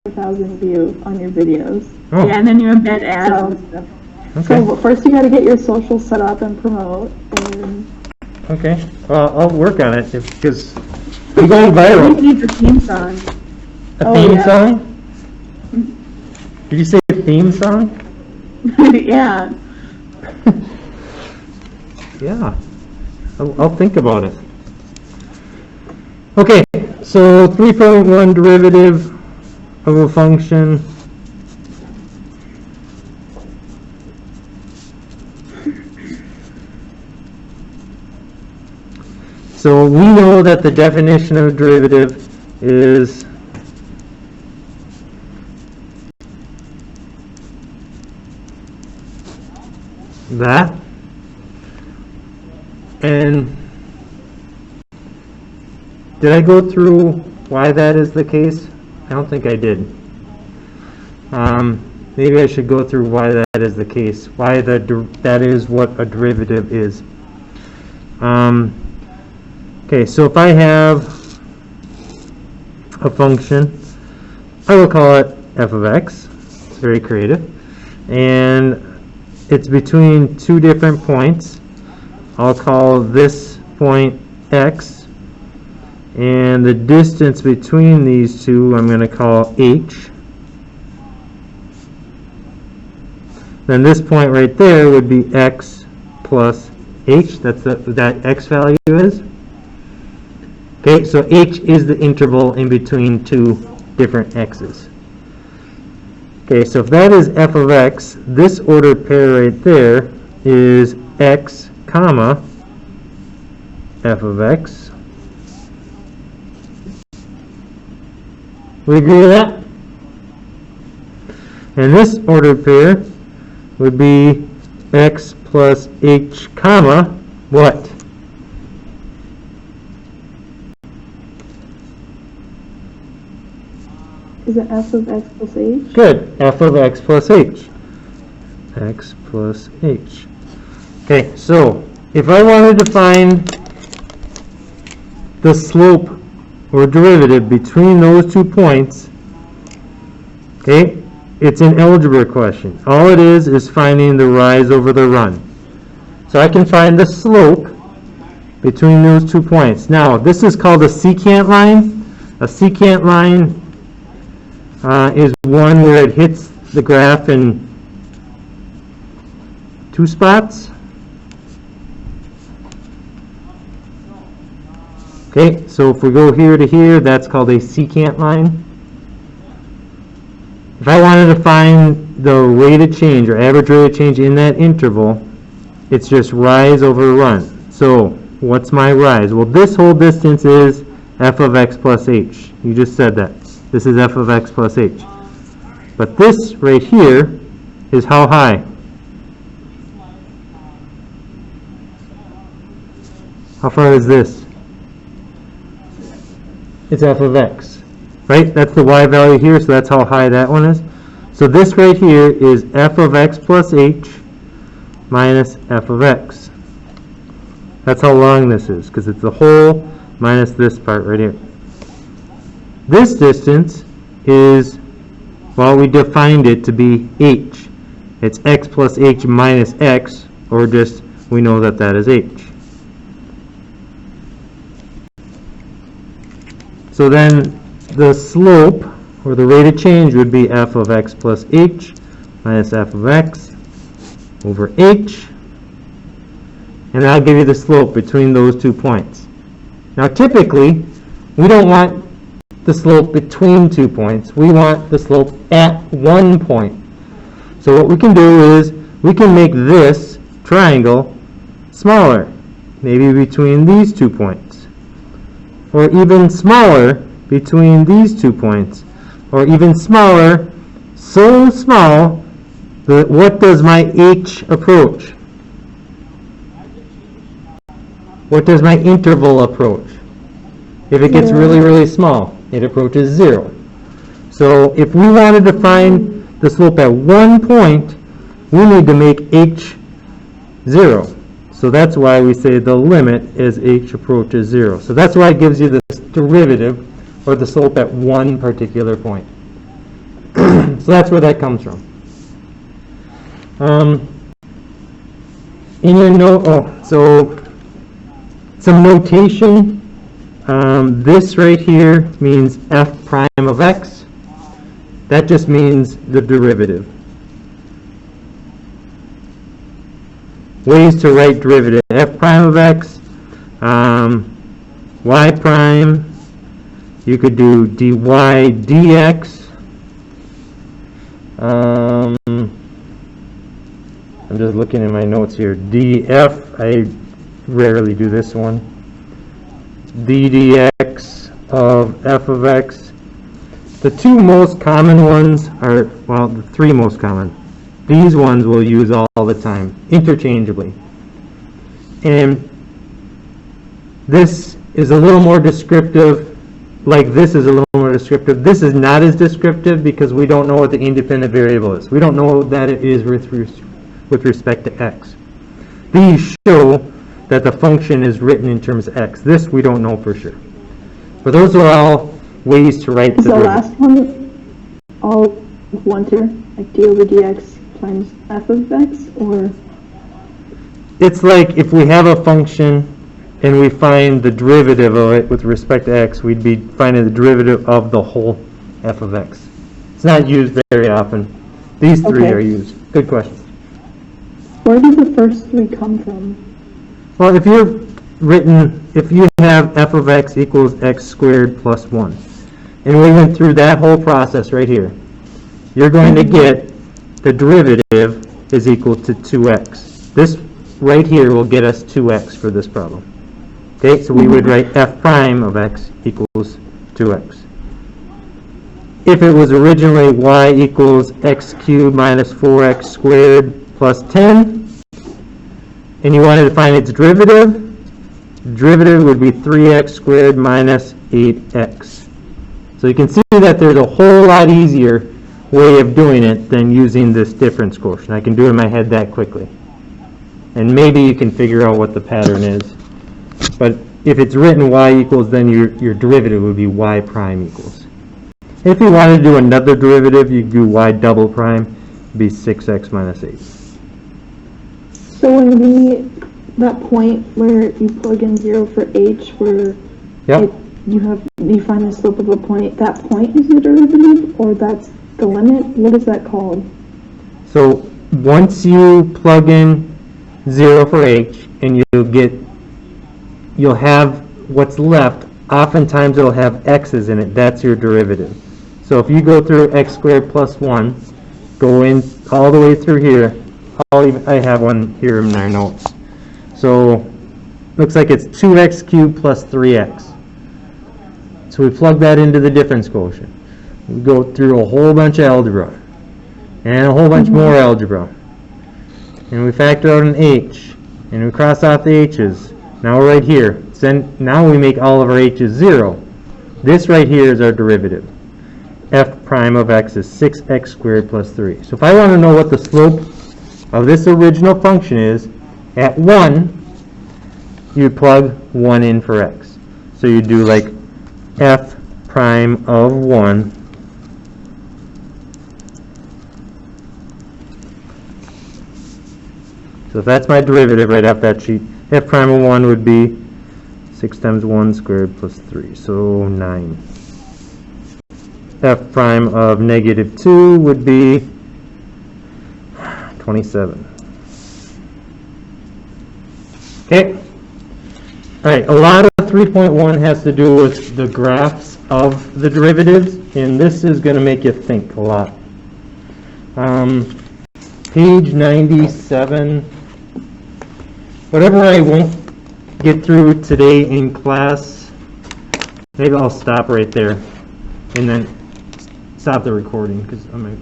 4,000 view on your videos. Oh. Yeah, and then you embed ads and stuff. Okay. So first you got to get your social set up and promote. And Okay. Well, I'll work on it because I'm going You viral. need the theme song. A Oh, theme yeah. song? Did you say a theme song? Yeah. Yeah. I'll think about it. Okay. So 3.1 derivative of a function. So we know that the definition of a derivative is that. And did I go through why that is the case? I don't think I did. Maybe I should go through why that is the case, why that is what a derivative is. Okay, so if I have a function, I will call it f of x. It's very creative. And it's between two different points. I'll call this point x. And the distance between these two I'm going to call h. Then this point right there would be x plus h. That's that x value is. Okay, so h is the interval in between two different x's. Okay, so if that is f of x, this ordered pair right there is x comma f of x. We agree with that? And this ordered pair would be x plus h comma what? is it f of x plus h? Good. F of x plus h. X plus h. Okay, so if I wanted to find the slope or derivative between those 2 points, okay, it's an algebra question. All it is finding the rise over the run. So I can find the slope between those 2 points. Now, this is called a secant line. A secant line is one where it hits the graph in 2 spots. Okay, so if we go here to here, that's called a secant line. If I wanted to find the rate of change or average rate of change in that interval, it's just rise over run. So what's my rise? Well, this whole distance is f of x plus h. You just said that. This is f of x plus h. But this right here is how high? How far is this? It's f of x. Right? That's the y value here, so that's how high that one is. So this right here is f of x plus h minus f of x. That's how long this is, because it's the whole minus this part right here. This distance is, well, we defined it to be h. It's x plus h minus x, or just, we know that that is h. So then the slope, or the rate of change, would be f of x plus h minus f of x over h. And that'll give you the slope between those 2 points. Now typically, we don't want the slope between 2 points. We want the slope at 1 point. So what we can do is, we can make this triangle smaller, maybe between these 2 points. Or even smaller between these 2 points. Or even smaller, so small that what does my h approach? What does my interval approach? If it gets really, really small, it approaches 0. So if we wanted to find the slope at 1 point, we need to make h 0. So that's why we say the limit as h approaches 0. So that's why it gives you this derivative, or the slope at one particular point. So that's where that comes from. In your note, so some notation. This right here means f prime of x. That just means the derivative. Ways to write derivative: f prime of x, y prime. You could do dy dx. I'm just looking at my notes here. df, I rarely do this one. d dx of f of x. The two most common ones are, well, the three most common. These ones we'll use all the time, interchangeably. And this is a little more descriptive, like this is a little more descriptive. This is not as descriptive because we don't know what the independent variable is. We don't know that it is with respect to x. These show that the function is written in terms of x. This we don't know for sure. But those are all ways to write Is the the derivative. last one all one term, like d over dx times f of x, or? It's like if we have a function and we find the derivative of it with respect to x, we'd be finding the derivative of the whole f of x. It's not used very often. These three Okay. are used. Good question. Where do the first three come from? Well, if you have f of x equals x squared plus 1, and we went through that whole process right here, you're going to get the derivative is equal to 2x. This right here will get us 2x for this problem. Okay, so we would write f prime of x equals 2x. If it was originally y equals x cubed minus 4x squared plus 10, and you wanted to find its derivative, the derivative would be 3x squared minus 8x. So you can see that there's a whole lot easier way of doing it than using this difference quotient. I can do it in my head that quickly. And maybe you can figure out what the pattern is. But if it's written y equals, then your derivative would be y prime equals. If you wanted to do another derivative, you do y double prime, it'd be 6x minus 8. So when that point where you plug in 0 for h, where Yep. you find the slope of a point, that point is the derivative, or that's the limit? What is that called? So once you plug in 0 for h, and you'll have what's left. Oftentimes it'll have x's in it. That's your derivative. So if you go through x squared plus 1, go in all the way through here. I have one here in our notes. So looks like it's 2x cubed plus 3x. So we plug that into the difference quotient. We go through a whole bunch of algebra and a whole bunch more algebra. And we factor out an h, and we cross off the h's. Now we're right here. Now we make all of our h's 0. This right here is our derivative. F prime of x is 6x squared plus 3. So if I want to know what the slope of this original function is, at 1, you plug 1 in for x. So you do like f prime of 1 So if that's my derivative right off that sheet, f prime of 1 would be 6 times 1 squared plus 3, so 9. F prime of negative 2 would be 27. Okay. All right, a lot of 3.1 has to do with the graphs of the derivatives, and this is going to make you think a lot. Page 97. Whatever I won't get through today in class, maybe I'll stop right there and then stop the recording because I might